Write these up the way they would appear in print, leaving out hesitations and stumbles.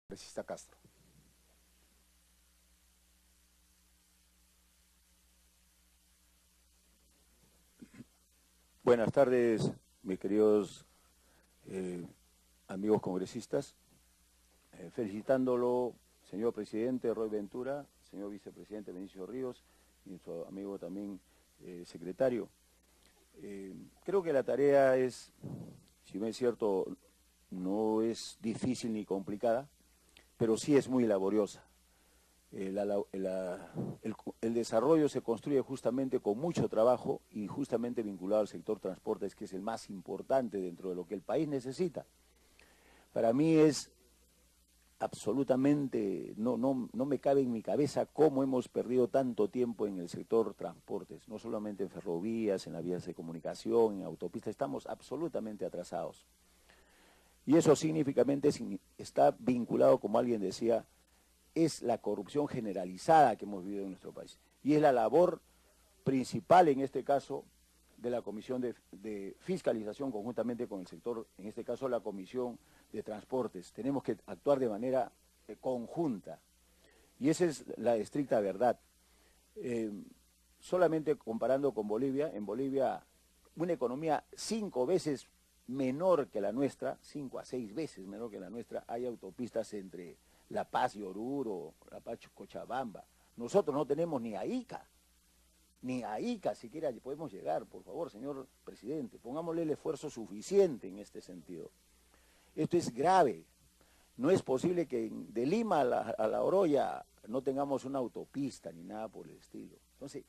Congresista Castro. Buenas tardes, mis queridos amigos congresistas. Felicitándolo, señor presidente Roy Ventura, señor vicepresidente Benicio Ríos y su amigo también secretario. Creo que la tarea es, si bien es cierto, no es difícil ni complicada, pero sí es muy laboriosa. El desarrollo se construye justamente con mucho trabajo y justamente vinculado al sector transportes, que es el más importante dentro de lo que el país necesita. Para mí es absolutamente, no me cabe en mi cabeza cómo hemos perdido tanto tiempo en el sector transportes, no solamente en ferrovías, en las vías de comunicación, en autopistas, estamos absolutamente atrasados. Y eso significativamente está vinculado, como alguien decía, es la corrupción generalizada que hemos vivido en nuestro país. Y es la labor principal, en este caso, de la Comisión de Fiscalización, conjuntamente con el sector, en este caso la Comisión de Transportes. Tenemos que actuar de manera conjunta. Y esa es la estricta verdad. Solamente comparando con Bolivia, en Bolivia una economía 5 veces menor que la nuestra, 5 a 6 veces menor que la nuestra, hay autopistas entre La Paz y Oruro, La Paz y Cochabamba. Nosotros no tenemos ni a Ica siquiera podemos llegar. Por favor, señor presidente, pongámosle el esfuerzo suficiente en este sentido. Esto es grave. No es posible que de Lima a la Oroya no tengamos una autopista ni nada por el estilo. Entonces,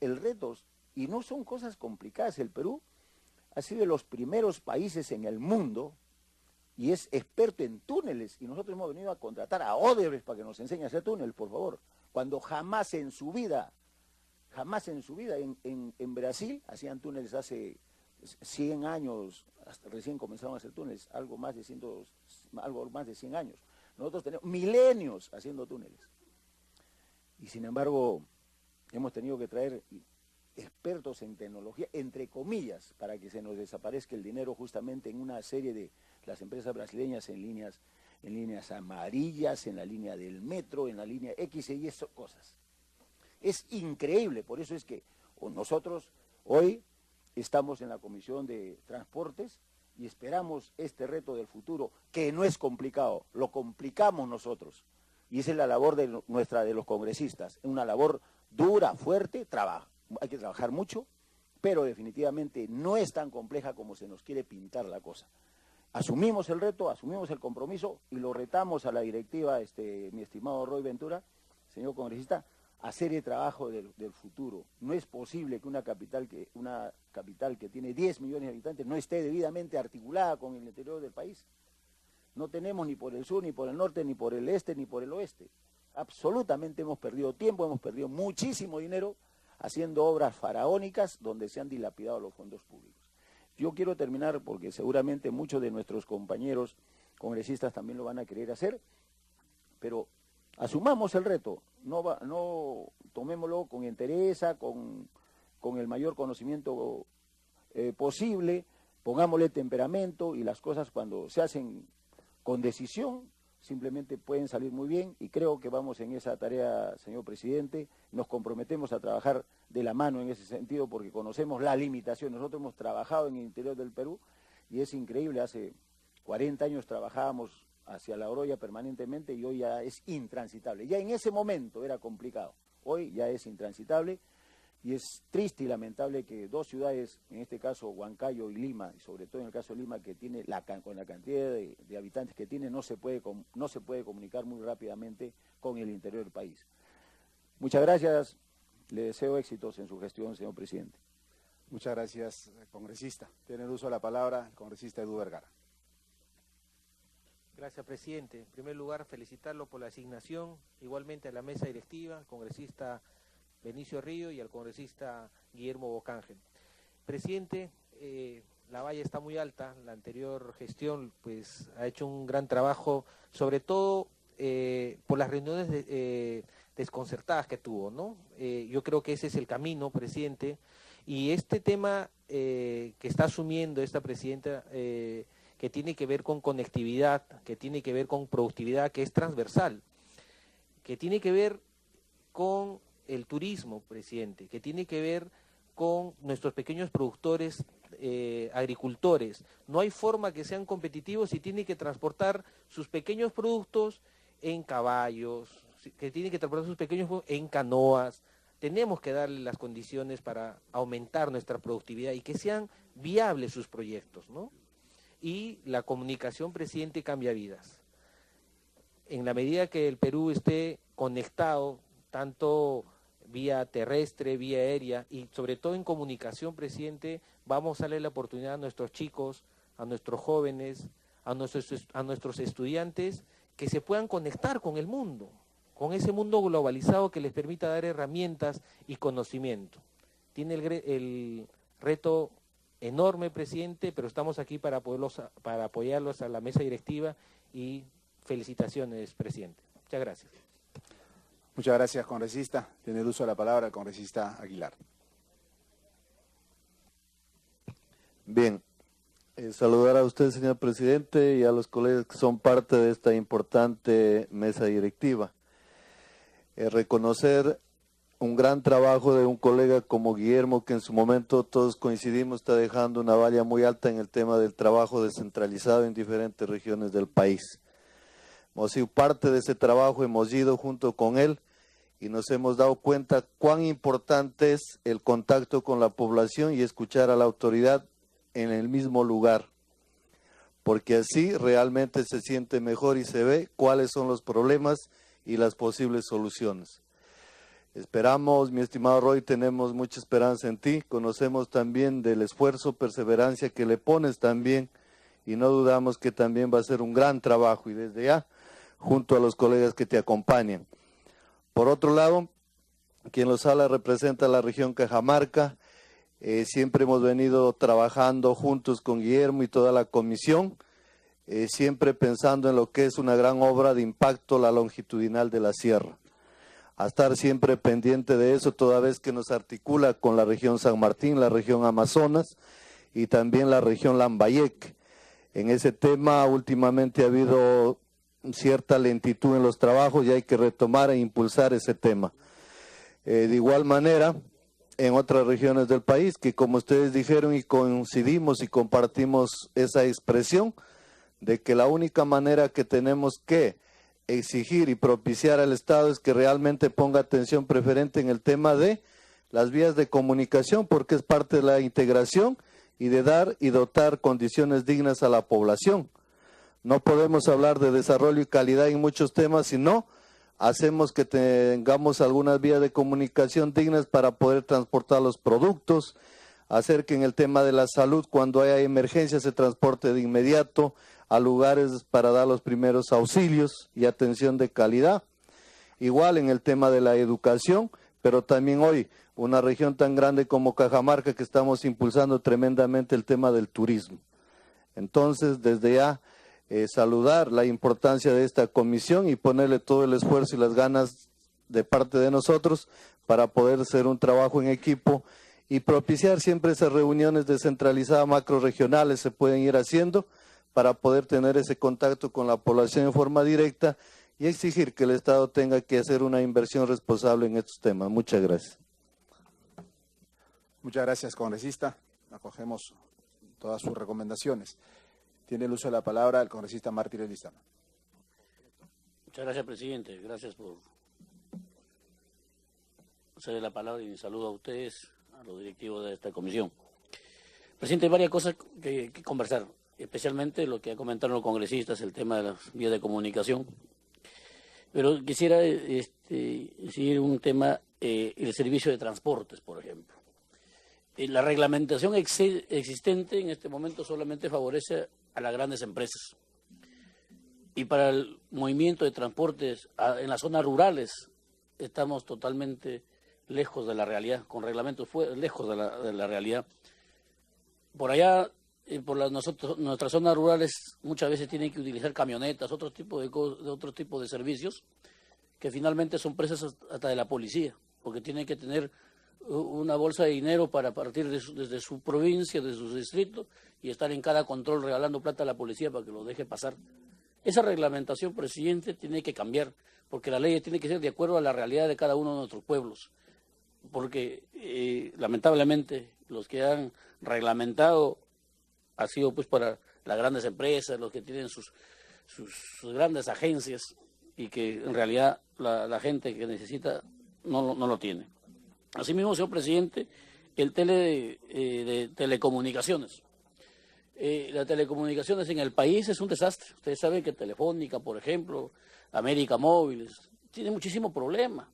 el reto, y no son cosas complicadas, el Perú ha sido de los primeros países en el mundo y es experto en túneles, y nosotros hemos venido a contratar a Odebrecht para que nos enseñe a hacer túneles, por favor, cuando jamás en su vida en Brasil hacían túneles hace 100 años, hasta recién comenzaron a hacer túneles, algo más de 100 años. Nosotros tenemos milenios haciendo túneles. Y sin embargo, hemos tenido que traer expertos en tecnología, entre comillas, para que se nos desaparezca el dinero justamente en una serie de las empresas brasileñas en líneas amarillas, en la línea del metro, en la línea X y esas cosas. Es increíble, por eso es que nosotros hoy estamos en la Comisión de Transportes y esperamos este reto del futuro, que no es complicado, lo complicamos nosotros. Y esa es la labor de los congresistas, una labor dura, fuerte, hay que trabajar mucho, pero definitivamente no es tan compleja como se nos quiere pintar la cosa. Asumimos el reto, asumimos el compromiso y lo retamos a la directiva, mi estimado Roy Ventura, señor congresista, hacer el trabajo del futuro. No es posible que una capital que tiene 10 millones de habitantes no esté debidamente articulada con el interior del país. No tenemos ni por el sur, ni por el norte, ni por el este, ni por el oeste. Absolutamente hemos perdido tiempo, hemos perdido muchísimo dinero haciendo obras faraónicas donde se han dilapidado los fondos públicos. Yo quiero terminar porque seguramente muchos de nuestros compañeros congresistas también lo van a querer hacer, pero asumamos el reto, no tomémoslo con entereza, con el mayor conocimiento posible, pongámosle temperamento y las cosas cuando se hacen con decisión simplemente pueden salir muy bien y creo que vamos en esa tarea, señor presidente, nos comprometemos a trabajar de la mano en ese sentido porque conocemos la limitación. Nosotros hemos trabajado en el interior del Perú y es increíble, hace 40 años trabajábamos hacia La Oroya permanentemente y hoy ya es intransitable. Ya en ese momento era complicado, hoy ya es intransitable y es triste y lamentable que dos ciudades, en este caso Huancayo y Lima, y sobre todo en el caso de Lima, que tiene con la cantidad de habitantes que tiene, no se puede comunicar muy rápidamente con el interior del país. Muchas gracias, le deseo éxitos en su gestión, señor presidente. Muchas gracias, congresista. Tiene el uso de la palabra el congresista Edu Vergara. Gracias, presidente. En primer lugar, felicitarlo por la asignación, igualmente a la mesa directiva, al congresista Benicio Ríos y al congresista Guillermo Bocángel. Presidente, la valla está muy alta, la anterior gestión pues ha hecho un gran trabajo, sobre todo por las reuniones desconcertadas que tuvo, ¿no? Yo creo que ese es el camino, presidente, y este tema que está asumiendo esta presidenta que tiene que ver con conectividad, que tiene que ver con productividad, que es transversal, que tiene que ver con el turismo, presidente, que tiene que ver con nuestros pequeños productores, agricultores. No hay forma que sean competitivos si tienen que transportar sus pequeños productos en caballos, que tienen que transportar sus pequeños productos en canoas. Tenemos que darle las condiciones para aumentar nuestra productividad y que sean viables sus proyectos, ¿no? Y la comunicación, presidente, cambia vidas. En la medida que el Perú esté conectado, tanto vía terrestre, vía aérea y sobre todo en comunicación, presidente, vamos a darle la oportunidad a nuestros chicos, a nuestros jóvenes, a nuestros estudiantes que se puedan conectar con el mundo, con ese mundo globalizado que les permita dar herramientas y conocimiento. Tiene el reto enorme, presidente, pero estamos aquí para apoyarlos a la mesa directiva y felicitaciones, presidente. Muchas gracias. Muchas gracias, congresista. Tiene el uso de la palabra el congresista Aguilar. Bien, saludar a usted, señor presidente, y a los colegas que son parte de esta importante mesa directiva. Reconocer un gran trabajo de un colega como Guillermo, que en su momento todos coincidimos, está dejando una valla muy alta en el tema del trabajo descentralizado en diferentes regiones del país. Hemos sido parte de ese trabajo, hemos ido junto con él y nos hemos dado cuenta cuán importante es el contacto con la población y escuchar a la autoridad en el mismo lugar, porque así realmente se siente mejor y se ve cuáles son los problemas y las posibles soluciones. Esperamos, mi estimado Roy, tenemos mucha esperanza en ti, conocemos también del esfuerzo, perseverancia que le pones también y no dudamos que también va a ser un gran trabajo y desde ya, junto a los colegas que te acompañan. Por otro lado, quien los habla representa la región Cajamarca. Siempre hemos venido trabajando juntos con Guillermo y toda la comisión, siempre pensando en lo que es una gran obra de impacto, la longitudinal de la sierra. A estar siempre pendiente de eso, toda vez que nos articula con la región San Martín, la región Amazonas y también la región Lambayeque. En ese tema últimamente ha habido cierta lentitud en los trabajos y hay que retomar e impulsar ese tema. De igual manera, en otras regiones del país, que como ustedes dijeron y coincidimos y compartimos esa expresión, de que la única manera que tenemos que exigir y propiciar al Estado es que realmente ponga atención preferente en el tema de las vías de comunicación, porque es parte de la integración y de dar y dotar condiciones dignas a la población. No podemos hablar de desarrollo y calidad en muchos temas si no hacemos que tengamos algunas vías de comunicación dignas para poder transportar los productos, hacer que en el tema de la salud, cuando haya emergencia, se transporte de inmediato a lugares para dar los primeros auxilios y atención de calidad. Igual en el tema de la educación, pero también hoy una región tan grande como Cajamarca que estamos impulsando tremendamente el tema del turismo. Entonces, desde ya, saludar la importancia de esta comisión y ponerle todo el esfuerzo y las ganas de parte de nosotros para poder hacer un trabajo en equipo y propiciar siempre esas reuniones descentralizadas macrorregionales se pueden ir haciendo para poder tener ese contacto con la población en forma directa y exigir que el Estado tenga que hacer una inversión responsable en estos temas. Muchas gracias. Muchas gracias, congresista. Acogemos todas sus recomendaciones. Tiene el uso de la palabra el congresista Mártires Lizama. Muchas gracias, presidente. Gracias por ceder la palabra y saludo a ustedes, a los directivos de esta comisión. Presidente, hay varias cosas que conversar, especialmente lo que ha comentado los congresistas, el tema de las vías de comunicación. Pero quisiera seguir un tema, el servicio de transportes, por ejemplo. La reglamentación existente en este momento solamente favorece a las grandes empresas. Y para el movimiento de transportes en las zonas rurales estamos totalmente lejos de la realidad, con reglamentos lejos de la realidad. Por allá, por nuestras zonas rurales, muchas veces tienen que utilizar camionetas, otro tipo de servicios, que finalmente son presas hasta de la policía, porque tienen que tener una bolsa de dinero para partir desde su provincia, desde su distrito, y estar en cada control regalando plata a la policía para que lo deje pasar. Esa reglamentación, presidente, tiene que cambiar, porque la ley tiene que ser de acuerdo a la realidad de cada uno de nuestros pueblos. Porque lamentablemente los que han reglamentado ha sido pues para las grandes empresas, los que tienen sus grandes agencias, y que en realidad la gente que necesita no lo tiene. Asimismo, señor presidente, el de telecomunicaciones. Las telecomunicaciones en el país es un desastre. Ustedes saben que Telefónica, por ejemplo, América Móviles, tiene muchísimo problema.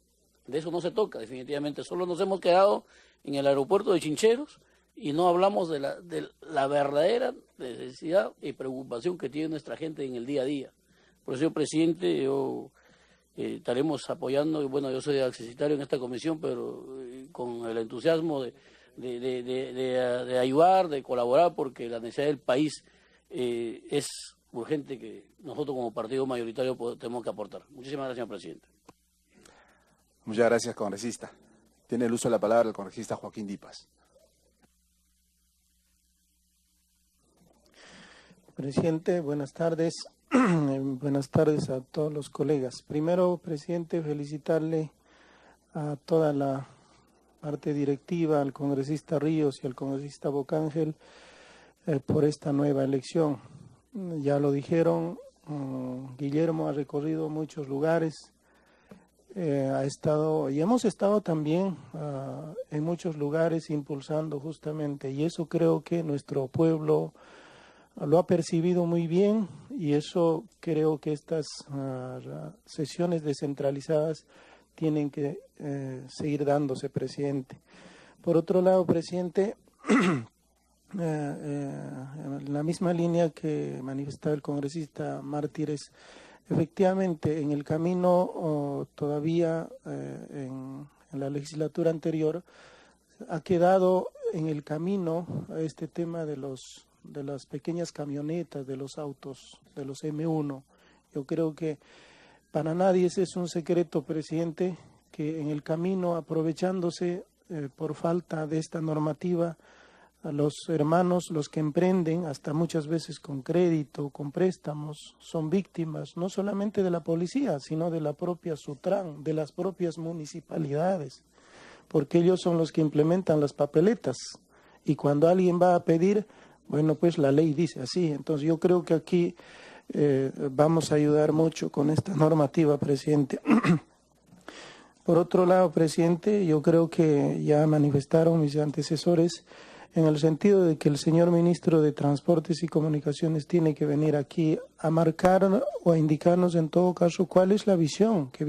De eso no se toca, definitivamente. Solo nos hemos quedado en el aeropuerto de Chincheros y no hablamos de la verdadera necesidad y preocupación que tiene nuestra gente en el día a día. Por eso, señor presidente, yo estaremos apoyando, y bueno, yo soy accesitario en esta comisión, pero con el entusiasmo de ayudar, de colaborar, porque la necesidad del país es urgente que nosotros como partido mayoritario tenemos que aportar. Muchísimas gracias, señor presidente. Muchas gracias, congresista. Tiene el uso de la palabra el congresista Joaquín Dipas. Presidente, buenas tardes. Buenas tardes a todos los colegas. Primero, presidente, felicitarle a toda la parte directiva, al congresista Ríos y al congresista Bocángel por esta nueva elección. Ya lo dijeron, Guillermo ha recorrido muchos lugares, hemos estado también en muchos lugares impulsando justamente, y eso creo que nuestro pueblo lo ha percibido muy bien, y eso creo que estas sesiones descentralizadas tienen que seguir dándose, presidente. Por otro lado, presidente, en la misma línea que manifestaba el congresista Mártires, efectivamente, en el camino todavía en la legislatura anterior ha quedado en el camino este tema de las pequeñas camionetas, de los autos, de los M1. Yo creo que para nadie ese es un secreto, presidente, que en el camino, aprovechándose por falta de esta normativa, a los hermanos, los que emprenden, hasta muchas veces con crédito, con préstamos, son víctimas no solamente de la policía, sino de la propia SUTRAN, de las propias municipalidades, porque ellos son los que implementan las papeletas, y cuando alguien va a pedir, bueno, pues la ley dice así. Entonces yo creo que aquí vamos a ayudar mucho con esta normativa, presidente. Por otro lado, presidente, yo creo que ya manifestaron mis antecesores en el sentido de que el señor ministro de Transportes y Comunicaciones tiene que venir aquí a marcar o a indicarnos en todo caso cuál es la visión que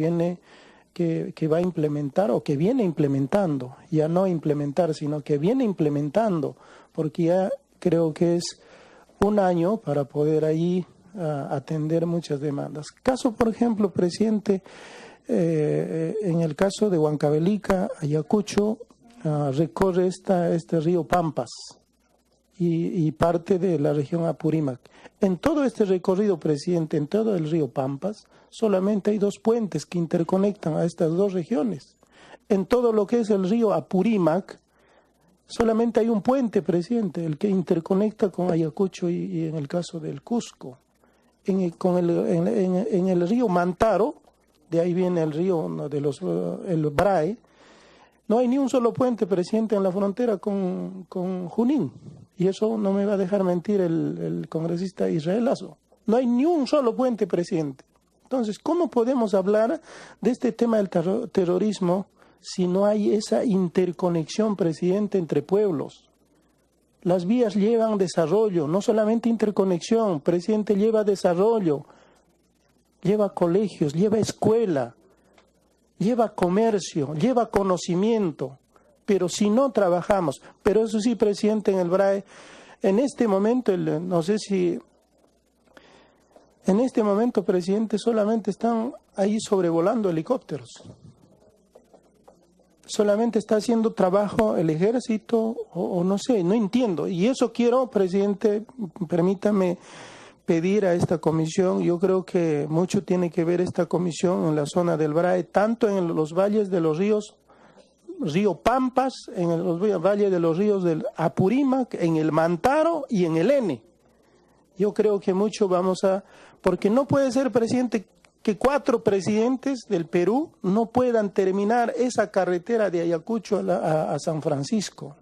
va a implementar o que viene implementando, ya no implementar, sino que viene implementando, porque ya creo que es un año para poder ahí atender muchas demandas. Caso, por ejemplo, presidente, en el caso de Huancavelica, Ayacucho, recorre este río Pampas y parte de la región Apurímac. En todo este recorrido, presidente, en todo el río Pampas, solamente hay 2 puentes que interconectan a estas 2 regiones. En todo lo que es el río Apurímac, solamente hay un puente, presidente, el que interconecta con Ayacucho y en el caso del Cusco. En el río Mantaro, de ahí viene el río el Brae, no hay ni un solo puente, presidente, en la frontera con Junín. Y eso no me va a dejar mentir el congresista Israel Lazo. No hay ni un solo puente, presidente. Entonces, ¿cómo podemos hablar de este tema del terrorismo si no hay esa interconexión, presidente, entre pueblos? Las vías llevan desarrollo, no solamente interconexión, presidente, lleva desarrollo, lleva colegios, lleva escuela, lleva comercio, lleva conocimiento, pero si no trabajamos, pero eso sí, presidente, en el BRAE, en este momento, no sé si, en este momento, presidente, solamente están ahí sobrevolando helicópteros. Solamente está haciendo trabajo el ejército, o no sé, no entiendo. Y eso quiero, presidente, permítame pedir a esta comisión. Yo creo que mucho tiene que ver esta comisión en la zona del BRAE, tanto en los valles de los ríos río Pampas, en el valle de los ríos del Apurímac, en el Mantaro y en el Ene. Yo creo que mucho vamos a... Porque no puede ser, presidente, que 4 presidentes del Perú no puedan terminar esa carretera de Ayacucho a San Francisco.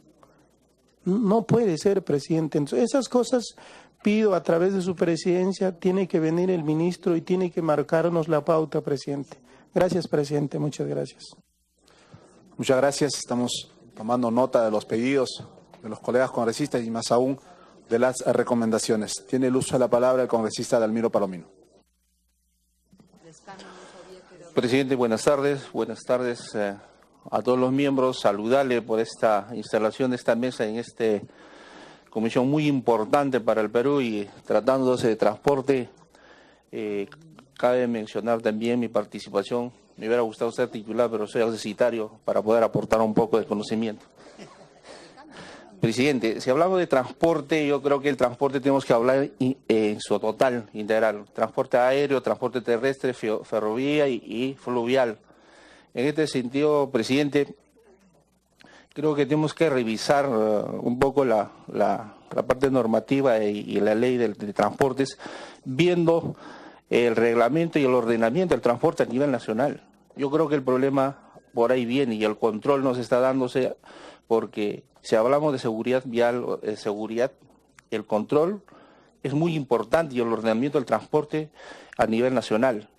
No puede ser, presidente. Entonces, esas cosas pido a través de su presidencia, tiene que venir el ministro y tiene que marcarnos la pauta, presidente. Gracias, presidente. Muchas gracias. Muchas gracias. Estamos tomando nota de los pedidos de los colegas congresistas y más aún de las recomendaciones. Tiene el uso de la palabra el congresista Dalmiro Palomino. Presidente, buenas tardes. Buenas tardes a todos los miembros. Saludarle por esta instalación de esta mesa en esta comisión muy importante para el Perú y tratándose de transporte. Cabe mencionar también mi participación. Me hubiera gustado ser titular, pero soy accesitario para poder aportar un poco de conocimiento. Presidente, si hablamos de transporte, yo creo que el transporte tenemos que hablar en su total, integral. Transporte aéreo, transporte terrestre, ferrovía y fluvial. En este sentido, presidente, creo que tenemos que revisar un poco la parte normativa y la ley de transportes, viendo el reglamento y el ordenamiento del transporte a nivel nacional. Yo creo que el problema por ahí viene y el control nos está dándose porque si hablamos de seguridad vial, el control es muy importante y el ordenamiento del transporte a nivel nacional.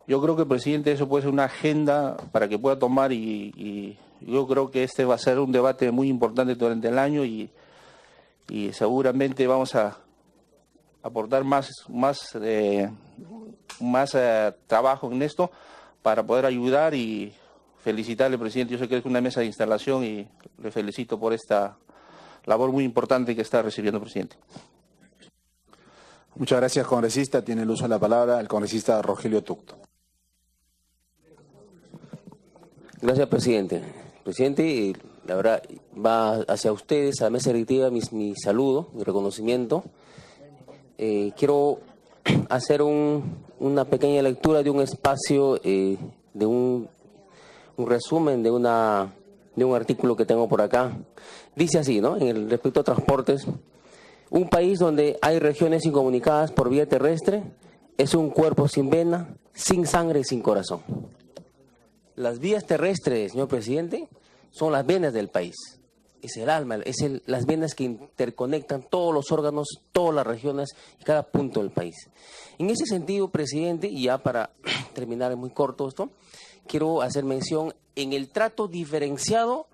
Yo creo que, presidente, eso puede ser una agenda para que pueda tomar y yo creo que este va a ser un debate muy importante durante el año y seguramente vamos a aportar más trabajo en esto para poder ayudar y felicitarle, presidente. Yo sé que es una mesa de instalación y le felicito por esta labor muy importante que está recibiendo, presidente. Muchas gracias, congresista. Tiene el uso de la palabra el congresista Rogelio Tucto. Gracias, presidente. Presidente, la verdad, va hacia ustedes, a la mesa directiva, mi saludo, mi reconocimiento. Quiero hacer una pequeña lectura de un espacio, de un resumen de un artículo que tengo por acá. Dice así, ¿no? En el respecto a transportes, un país donde hay regiones incomunicadas por vía terrestre es un cuerpo sin vena, sin sangre y sin corazón. Las vías terrestres, señor presidente, son las venas del país. Es el alma, las venas que interconectan todos los órganos, todas las regiones y cada punto del país. En ese sentido, presidente, y ya para terminar muy corto esto, quiero hacer mención en el trato diferenciado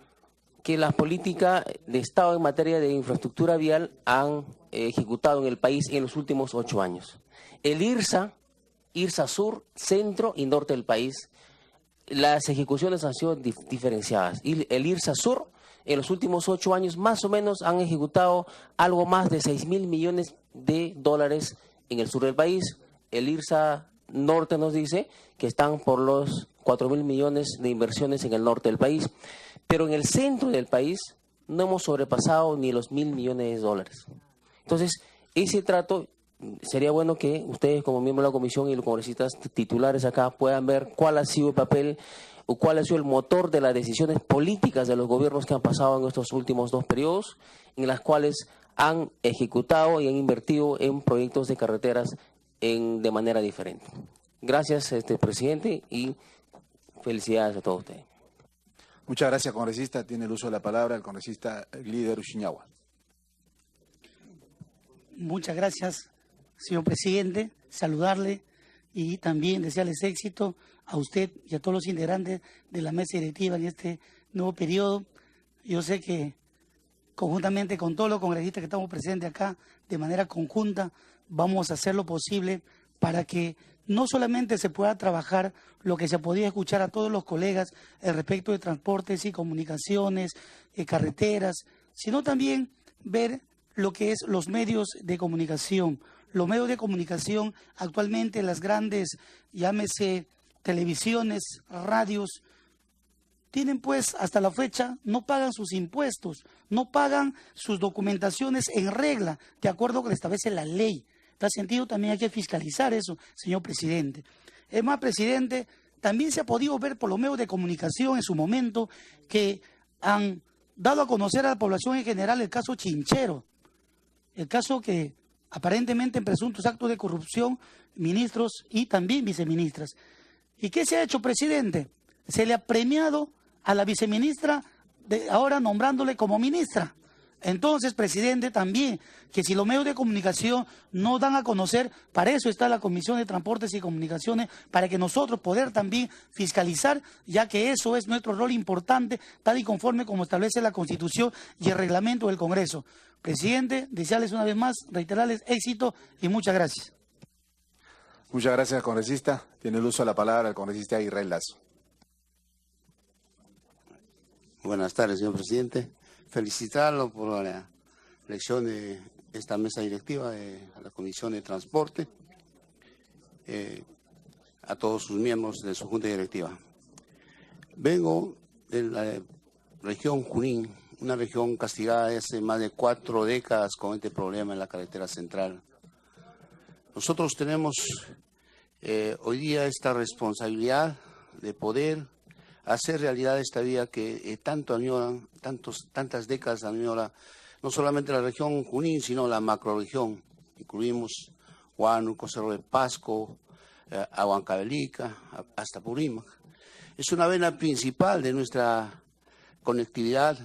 que las políticas de Estado en materia de infraestructura vial han ejecutado en el país en los últimos 8 años. El IRSA Sur, centro y norte del país, las ejecuciones han sido diferenciadas. Y el IRSA Sur, en los últimos 8 años, más o menos han ejecutado algo más de 6.000 millones de dólares en el sur del país. El IRSA Norte nos dice que están por los 4.000 millones de inversiones en el norte del país. Pero en el centro del país no hemos sobrepasado ni los 1.000 millones de dólares. Entonces, ese trato, sería bueno que ustedes como miembros de la comisión y los congresistas titulares acá puedan ver cuál ha sido el papel o cuál ha sido el motor de las decisiones políticas de los gobiernos que han pasado en estos últimos 2 periodos, en las cuales han ejecutado y han invertido en proyectos de carreteras de manera diferente. Gracias, presidente, y felicidades a todos ustedes. Muchas gracias, congresista. Tiene el uso de la palabra el congresista líder Uchiñahua. Muchas gracias, señor presidente. Saludarle y también desearles éxito a usted y a todos los integrantes de la mesa directiva en este nuevo periodo. Yo sé que conjuntamente con todos los congresistas que estamos presentes acá, de manera conjunta, vamos a hacer lo posible para que no solamente se pueda trabajar lo que se podía escuchar a todos los colegas respecto de transportes y comunicaciones, carreteras, sino también ver lo que es los medios de comunicación. Los medios de comunicación actualmente, las grandes, llámese televisiones, radios, tienen pues hasta la fecha, no pagan sus impuestos, no pagan sus documentaciones en regla, de acuerdo con lo que establece la ley. En tal sentido también hay que fiscalizar eso, señor presidente. Es más, presidente, también se ha podido ver por los medios de comunicación en su momento que han dado a conocer a la población en general el caso Chinchero, el caso que aparentemente en presuntos actos de corrupción, ministros y también viceministras. ¿Y qué se ha hecho, presidente? Se le ha premiado a la viceministra, ahora nombrándole como ministra. Entonces, presidente, también, que si los medios de comunicación no dan a conocer, para eso está la Comisión de Transportes y Comunicaciones, para que nosotros poder también fiscalizar, ya que eso es nuestro rol importante, tal y conforme como establece la Constitución y el reglamento del Congreso. Presidente, desearles una vez más, reiterarles éxito y muchas gracias. Muchas gracias, congresista. Tiene el uso de la palabra el congresista Israel Lazo. Buenas tardes, señor presidente. Felicitarlo por la elección de esta mesa directiva de la Comisión de Transporte, a todos sus miembros de su junta directiva. Vengo de la región Junín, una región castigada hace más de 4 décadas con este problema en la carretera central. Nosotros tenemos hoy día esta responsabilidad de poder hacer realidad esta vía que tanto añoran, tantas décadas añora, no solamente la región Junín, sino la macroregión. Incluimos Huánuco, Cerro de Pasco, a Huancavelica, hasta Purímac. Es una vena principal de nuestra conectividad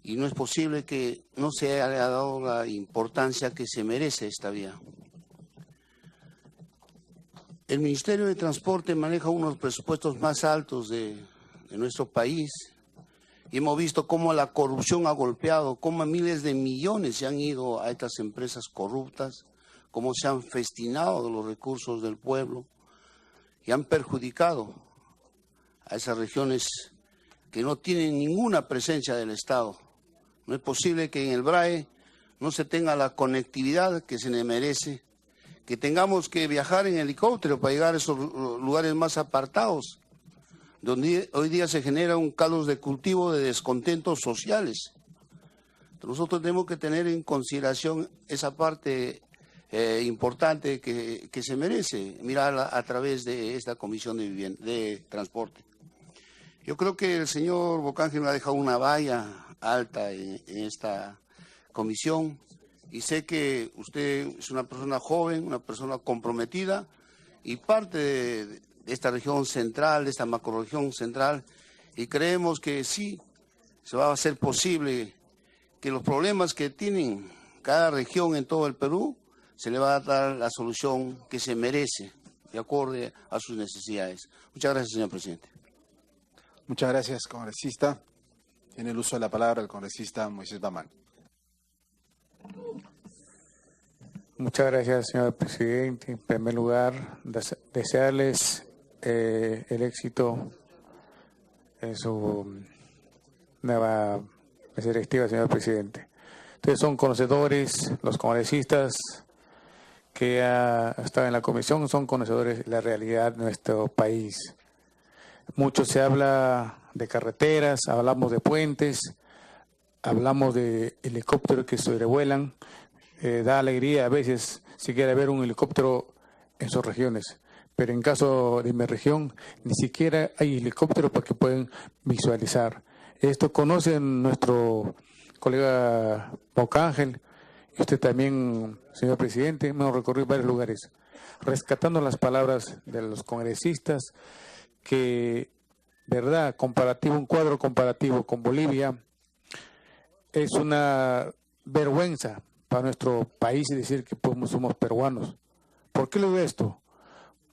y no es posible que no se haya dado la importancia que se merece esta vía. El Ministerio de Transporte maneja unos presupuestos más altos de nuestro país y hemos visto cómo la corrupción ha golpeado, cómo miles de millones se han ido a estas empresas corruptas, cómo se han festinado los recursos del pueblo y han perjudicado a esas regiones que no tienen ninguna presencia del Estado. No es posible que en el BRAE no se tenga la conectividad que se le merece, que tengamos que viajar en helicóptero para llegar a esos lugares más apartados, donde hoy día se genera un caldo de cultivo de descontentos sociales. Nosotros tenemos que tener en consideración esa parte importante que se merece, mirarla a través de esta Comisión de Transporte. Yo creo que el señor Bocángel me ha dejado una valla alta en esta comisión. Y sé que usted es una persona joven, una persona comprometida y parte de esta región central, de esta macrorregión central, y creemos que sí, se va a hacer posible que los problemas que tienen cada región en todo el Perú, se le va a dar la solución que se merece, de acuerdo a sus necesidades. Muchas gracias, señor presidente. Muchas gracias, congresista. Tiene el uso de la palabra el congresista Moisés Bamán. Muchas gracias, señor presidente. En primer lugar, desearles el éxito en su nueva mesa directiva, señor presidente. Ustedes son conocedores, los congresistas que están en la comisión, son conocedores de la realidad de nuestro país. Mucho se habla de carreteras, hablamos de puentes, hablamos de helicópteros que sobrevuelan. Da alegría a veces si quiere ver un helicóptero en sus regiones, pero en caso de mi región ni siquiera hay helicópteros para que puedan visualizar. Esto conoce nuestro colega Bocángel y usted también, señor presidente. Hemos recorrido varios lugares, rescatando las palabras de los congresistas que, verdad, un cuadro comparativo con Bolivia es una vergüenza para nuestro país y decir que somos peruanos. ¿Por qué le digo esto?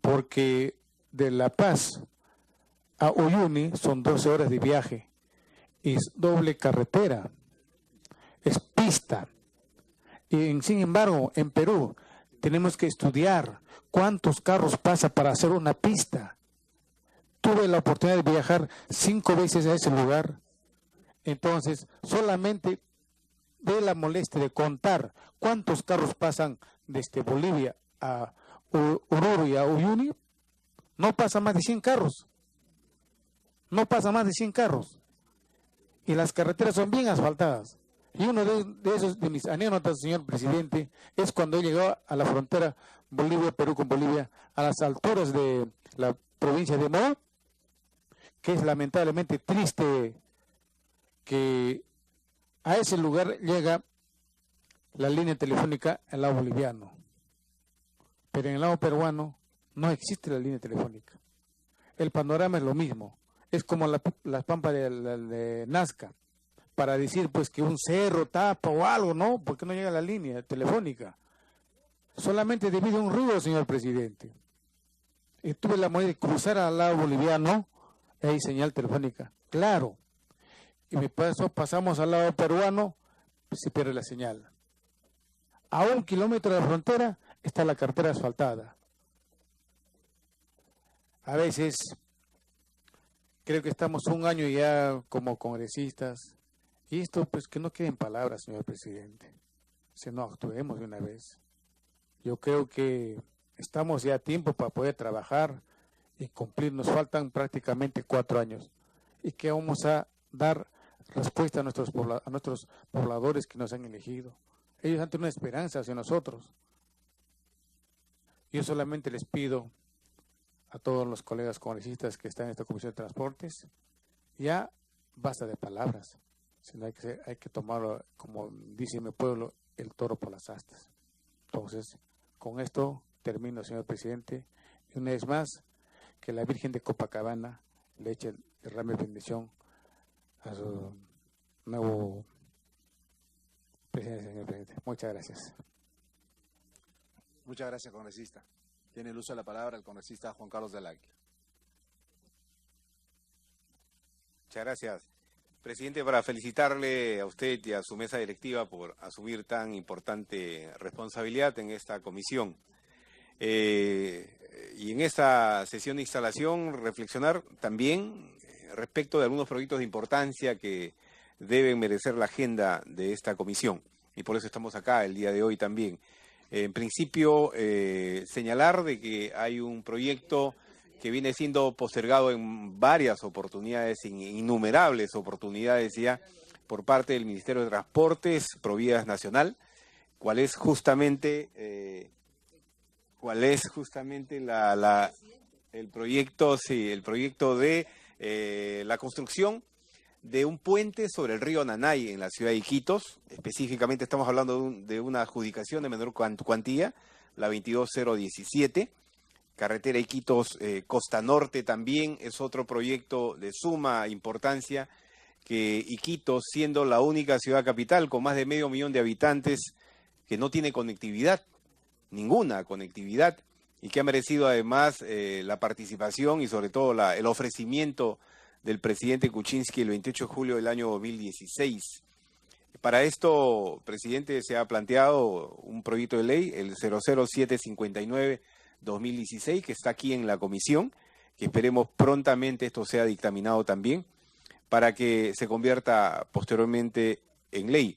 Porque de La Paz a Uyuni son 12 horas de viaje, es doble carretera, es pista. Y sin embargo, en Perú tenemos que estudiar cuántos carros pasa para hacer una pista. Tuve la oportunidad de viajar 5 veces a ese lugar, entonces solamente de la molestia de contar cuántos carros pasan desde Bolivia a Oruro y a Uyuni, no pasa más de 100 carros. No pasa más de 100 carros. Y las carreteras son bien asfaltadas. Y uno de mis anécdotas, señor presidente, es cuando llegó a la frontera Bolivia-Perú con Bolivia, a las alturas de la provincia de Moa, que es lamentablemente triste que a ese lugar llega la línea telefónica al lado boliviano, pero en el lado peruano no existe la línea telefónica. El panorama es lo mismo, es como la pampa de Nazca, para decir pues que un cerro tapa o algo, ¿no? Porque no llega la línea telefónica. Solamente debido a un ruido, señor presidente. Y tuve la manera de cruzar al lado boliviano, y hay señal telefónica, claro. Y pasamos al lado peruano, pues se pierde la señal. A 1 kilómetro de la frontera está la carretera asfaltada. A veces creo que estamos un año ya como congresistas, y esto pues que no queden palabras, señor presidente, si no actuemos de una vez. Yo creo que estamos ya a tiempo para poder trabajar y cumplir. Nos faltan prácticamente 4 años y que vamos a dar respuesta a nuestros pobladores que nos han elegido. Ellos han tenido una esperanza hacia nosotros. Yo solamente les pido a todos los colegas congresistas que están en esta Comisión de Transportes, ya basta de palabras, sino hay que tomarlo, como dice mi pueblo, el toro por las astas. Entonces, con esto termino, señor presidente, y una vez más, que la Virgen de Copacabana le eche el derrame de bendición a su nuevo presidente, señor presidente. Muchas gracias. Muchas gracias, congresista. Tiene el uso de la palabra el congresista Juan Carlos del Águila. Muchas gracias. Presidente, para felicitarle a usted y a su mesa directiva por asumir tan importante responsabilidad en esta comisión. Y en esta sesión de instalación reflexionar también respecto de algunos proyectos de importancia que deben merecer la agenda de esta comisión. Y por eso estamos acá el día de hoy también. En principio, señalar de que hay un proyecto que viene siendo postergado en varias oportunidades, innumerables oportunidades ya, por parte del Ministerio de Transportes, Provías Nacional, cuál es justamente el proyecto de la construcción de un puente sobre el río Nanay en la ciudad de Iquitos. Específicamente estamos hablando de una adjudicación de menor cuantía, la 22017. Carretera Iquitos Costa Norte también es otro proyecto de suma importancia, que Iquitos, siendo la única ciudad capital con más de 500,000 de habitantes que no tiene conectividad, ninguna conectividad, y que ha merecido además la participación y sobre todo el ofrecimiento del presidente Kuczynski el 28 de julio del año 2016. Para esto, presidente, se ha planteado un proyecto de ley, el 00759-2016, que está aquí en la comisión, que esperemos prontamente esto sea dictaminado también, para que se convierta posteriormente en ley.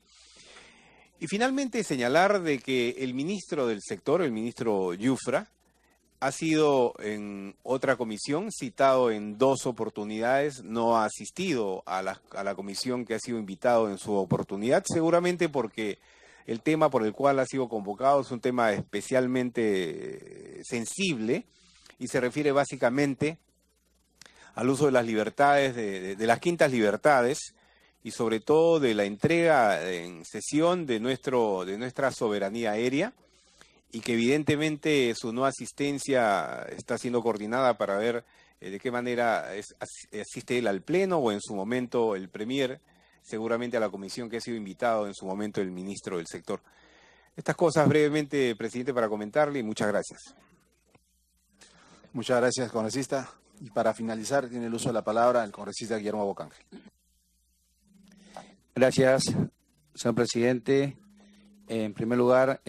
Y finalmente señalar de que el ministro del sector, el ministro Yufra, ha sido en otra comisión citado en 2 oportunidades, no ha asistido a la comisión que ha sido invitado en su oportunidad, seguramente porque el tema por el cual ha sido convocado es un tema especialmente sensible y se refiere básicamente al uso de las libertades, de las quintas libertades, y sobre todo de la entrega en cesión de nuestra soberanía aérea, y que evidentemente su no asistencia está siendo coordinada para ver de qué manera asiste él al Pleno o en su momento el Premier, seguramente a la comisión que ha sido invitado en su momento el ministro del sector. Estas cosas brevemente, presidente, para comentarle, y muchas gracias. Muchas gracias, congresista. Y para finalizar, tiene el uso de la palabra el congresista Guillermo Bocángel. Gracias, señor presidente. En primer lugar,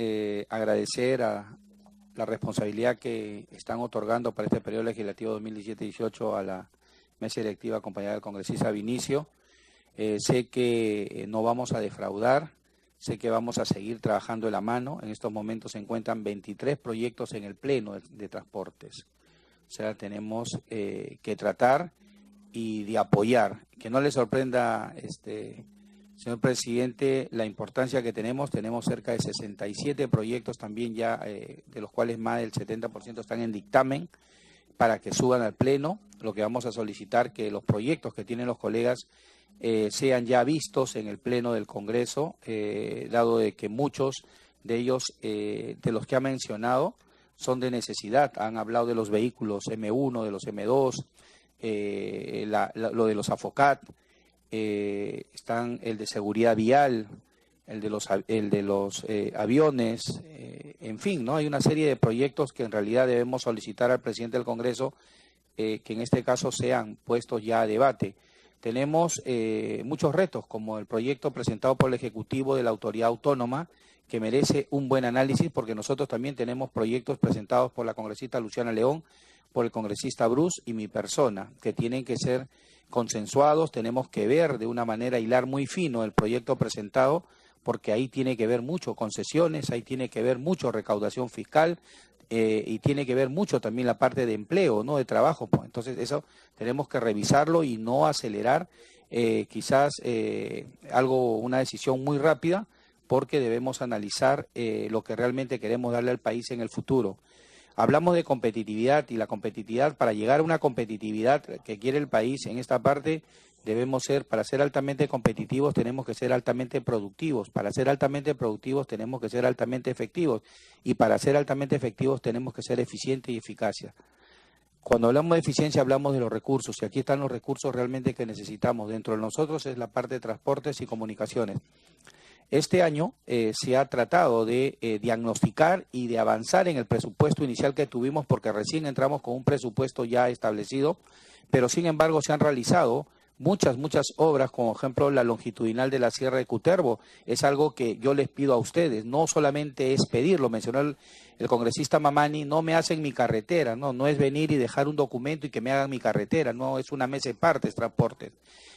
agradecer a la responsabilidad que están otorgando para este periodo legislativo 2017-18 a la mesa directiva acompañada del congresista Vinicio. Sé que no vamos a defraudar, sé que vamos a seguir trabajando de la mano. En estos momentos se encuentran 23 proyectos en el Pleno de Transportes. O sea, tenemos que tratar y de apoyar. Que no le sorprenda, señor presidente, la importancia que tenemos cerca de 67 proyectos también ya, de los cuales más del 70% están en dictamen, para que suban al Pleno. Lo que vamos a solicitar que los proyectos que tienen los colegas sean ya vistos en el Pleno del Congreso, dado de que muchos de ellos, de los que ha mencionado, son de necesidad. Han hablado de los vehículos M1, de los M2, lo de los AFOCAT, están el de seguridad vial, el de los aviones, en fin, ¿no? Hay una serie de proyectos que en realidad debemos solicitar al presidente del Congreso que en este caso sean puestos ya a debate. Tenemos muchos retos, como el proyecto presentado por el Ejecutivo de la Autoridad Autónoma, que merece un buen análisis, porque nosotros también tenemos proyectos presentados por la congresista Luciana León, por el congresista Bruce y mi persona, que tienen que ser consensuados. Tenemos que ver de una manera, hilar muy fino el proyecto presentado, porque ahí tiene que ver mucho concesiones, ahí tiene que ver mucho recaudación fiscal, y tiene que ver mucho también la parte de empleo, ¿no? De trabajo. Pues. Entonces eso tenemos que revisarlo y no acelerar quizás una decisión muy rápida, porque debemos analizar lo que realmente queremos darle al país en el futuro. Hablamos de competitividad, y la competitividad, para llegar a una competitividad que quiere el país en esta parte, para ser altamente competitivos tenemos que ser altamente productivos. Para ser altamente productivos tenemos que ser altamente efectivos. Y para ser altamente efectivos tenemos que ser eficientes y eficaces. Cuando hablamos de eficiencia hablamos de los recursos, y aquí están los recursos realmente que necesitamos. Dentro de nosotros es la parte de transportes y comunicaciones. Este año se ha tratado de diagnosticar y de avanzar en el presupuesto inicial que tuvimos, porque recién entramos con un presupuesto ya establecido, pero sin embargo se han realizado muchas obras, como ejemplo la longitudinal de la Sierra de Cutervo. Es algo que yo les pido a ustedes, no solamente es pedirlo, mencionó el congresista Mamani, no me hacen mi carretera, no es venir y dejar un documento y que me hagan mi carretera, no es una mesa de partes, transportes.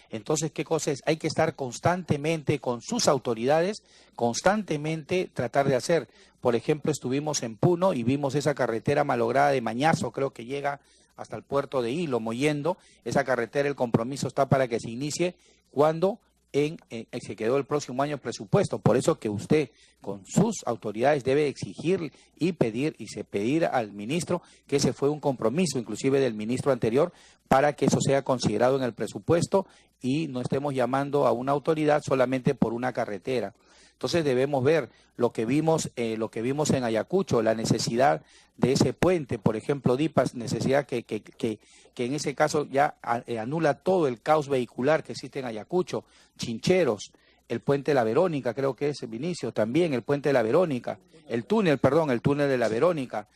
Entonces, ¿qué cosa es? Hay que estar constantemente con sus autoridades, constantemente tratar de hacer. Por ejemplo, estuvimos en Puno y vimos esa carretera malograda de Mañazo, creo que llega hasta el puerto de Hilo, Mollendo. Esa carretera, el compromiso está para que se inicie cuando se quedó el próximo año el presupuesto. Por eso que usted con sus autoridades debe exigir y pedir al ministro, que ese fue un compromiso inclusive del ministro anterior, para que eso sea considerado en el presupuesto y no estemos llamando a una autoridad solamente por una carretera. Entonces debemos ver lo que vimos en Ayacucho, la necesidad de ese puente, por ejemplo, DIPAS, necesidad que en ese caso ya anula todo el caos vehicular que existe en Ayacucho, Chincheros, el puente de la Verónica, creo que es Vinicio, también el puente de la Verónica, el túnel de la Verónica,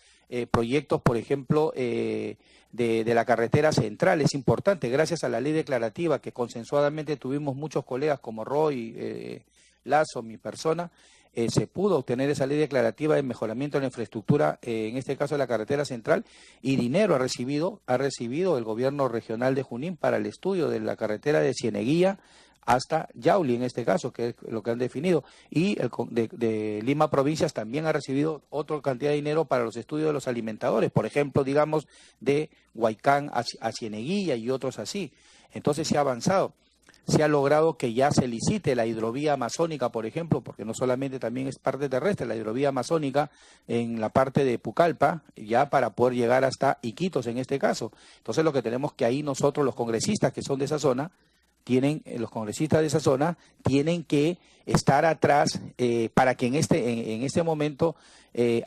proyectos, por ejemplo, de la carretera central, es importante, gracias a la ley declarativa que consensuadamente tuvimos muchos colegas como Roy, Lazo, mi persona, se pudo obtener esa ley declarativa de mejoramiento de la infraestructura, en este caso de la carretera central, y dinero ha recibido el gobierno regional de Junín para el estudio de la carretera de Cieneguilla hasta Yauli, en este caso, que es lo que han definido, y de Lima Provincias también ha recibido otra cantidad de dinero para los estudios de los alimentadores, por ejemplo, digamos, de Huaycán a Cieneguilla y otros así. Entonces se ha avanzado. Se ha logrado que ya se licite la hidrovía amazónica, por ejemplo, porque no solamente también es parte terrestre, la hidrovía amazónica en la parte de Pucallpa, ya para poder llegar hasta Iquitos en este caso. Entonces lo que tenemos que ahí nosotros, los congresistas que son de esa zona, tienen que estar atrás para que en este momento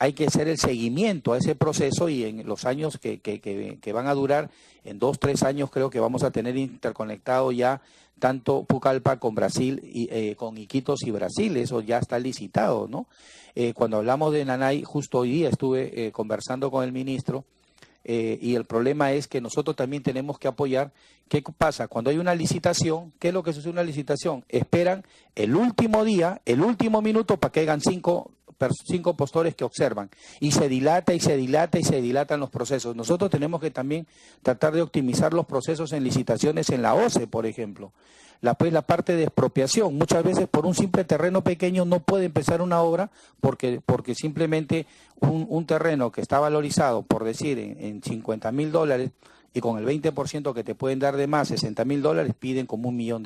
hay que hacer el seguimiento a ese proceso, y en los años que van a durar, en 2, 3 años creo que vamos a tener interconectado ya tanto Pucallpa con Brasil y con Iquitos y Brasil, eso ya está licitado, ¿no? Cuando hablamos de Nanay, justo hoy día estuve conversando con el ministro, y el problema es que nosotros también tenemos que apoyar. ¿Qué pasa? Cuando hay una licitación, ¿qué es lo que sucede en una licitación? Esperan el último día, el último minuto para que hagan 5 postores que observan, y se dilatan los procesos. Nosotros tenemos que también tratar de optimizar los procesos en licitaciones en la OCE, por ejemplo. La parte de expropiación, muchas veces por un simple terreno pequeño no puede empezar una obra porque simplemente un terreno que está valorizado, por decir, en $50,000 y con el 20% que te pueden dar de más, $60.000, piden como $1 millón,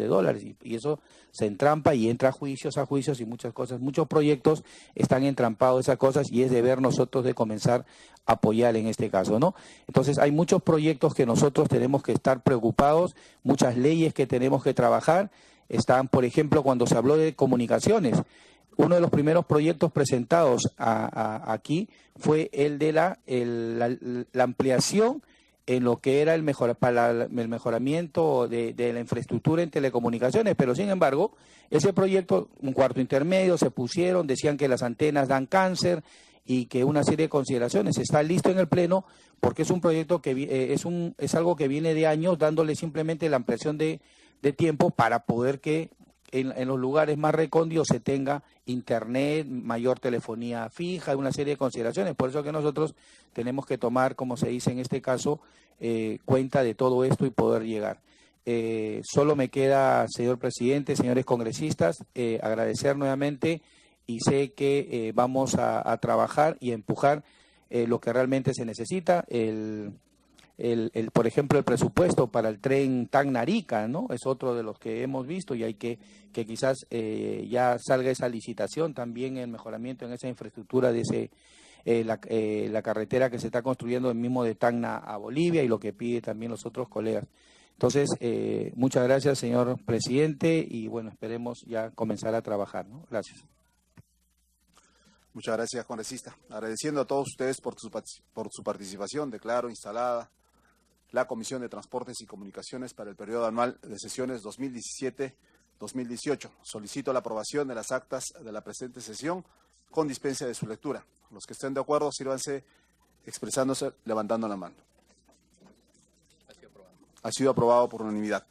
y eso se entrampa y entra a juicios y muchas cosas, muchos proyectos están entrampados esas cosas, y es deber nosotros de comenzar a apoyar en este caso, ¿no? Entonces hay muchos proyectos que nosotros tenemos que estar preocupados, muchas leyes que tenemos que trabajar. Están, por ejemplo, cuando se habló de comunicaciones, uno de los primeros proyectos presentados aquí fue el de la ampliación en lo que era el mejoramiento de la infraestructura en telecomunicaciones, pero sin embargo, ese proyecto, un cuarto intermedio, se pusieron, decían que las antenas dan cáncer y que una serie de consideraciones. Está listo en el Pleno porque es un proyecto que es algo que viene de años, dándole simplemente la ampliación de tiempo para poder que en los lugares más recónditos se tenga internet, mayor telefonía fija, una serie de consideraciones. Por eso que nosotros tenemos que tomar, como se dice en este caso, cuenta de todo esto y poder llegar. Solo me queda, señor presidente, señores congresistas, agradecer nuevamente, y sé que vamos a trabajar y a empujar lo que realmente se necesita. Por ejemplo, el presupuesto para el tren Tacna-Arica, ¿no? Es otro de los que hemos visto, y hay que quizás ya salga esa licitación también, el mejoramiento en esa infraestructura de la carretera que se está construyendo el mismo de Tacna a Bolivia, y lo que pide también los otros colegas. Entonces, muchas gracias, señor presidente, y bueno, esperemos ya comenzar a trabajar, ¿no? Gracias. Muchas gracias, congresista. Agradeciendo a todos ustedes por su participación, declaro instalada la Comisión de Transportes y Comunicaciones para el periodo anual de sesiones 2017-2018. Solicito la aprobación de las actas de la presente sesión con dispensa de su lectura. Los que estén de acuerdo, sírvanse expresándose levantando la mano. Ha sido aprobado por unanimidad.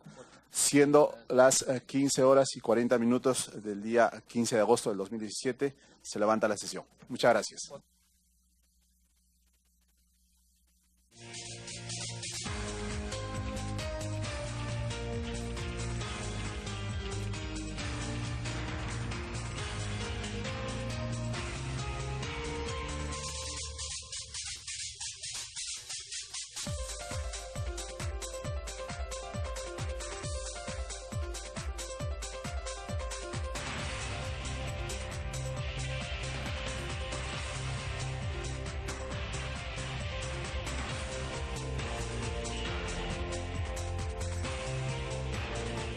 Siendo las 15:40 del día 15 de agosto del 2017, se levanta la sesión. Muchas gracias.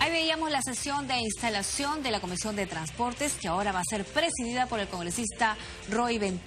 Ahí veíamos la sesión de instalación de la Comisión de Transportes, que ahora va a ser presidida por el congresista Roy Ventura.